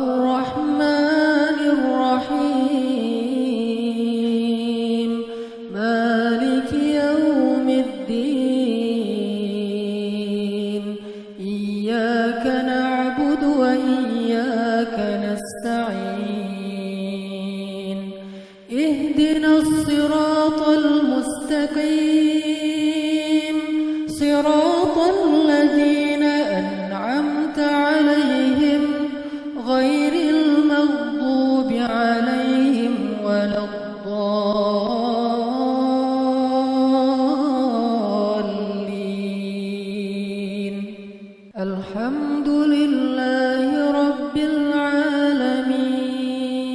الرحمن الرحيم مالك يوم الدين إياك نعبد وإياك نستعين اهدنا الصراط المستقيم صراط الذين أنعمت عليهم غير المغضوب عليهم ولا الضالين الحمد لله رب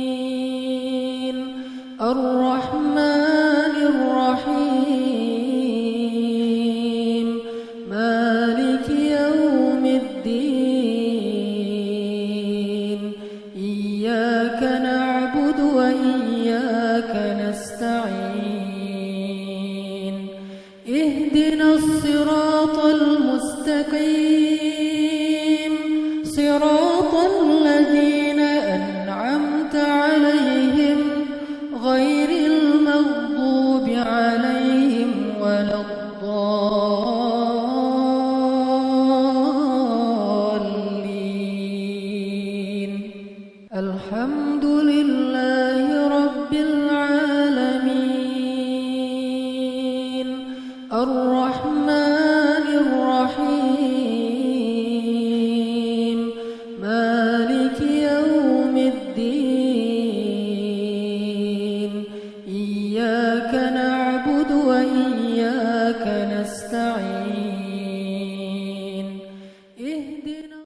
العالمين الرحمن الرحيم مالك يوم الدين إياك نعبد وإياك نستعين اهدنا الصراط المستقيم صراط الذين أنعمت عليهم غير المغضوب عليهم ولا الضالين الحمد لله رب العالمين الرحمن الرحيم مالك يوم الدين إياك نعبد وإياك نستعين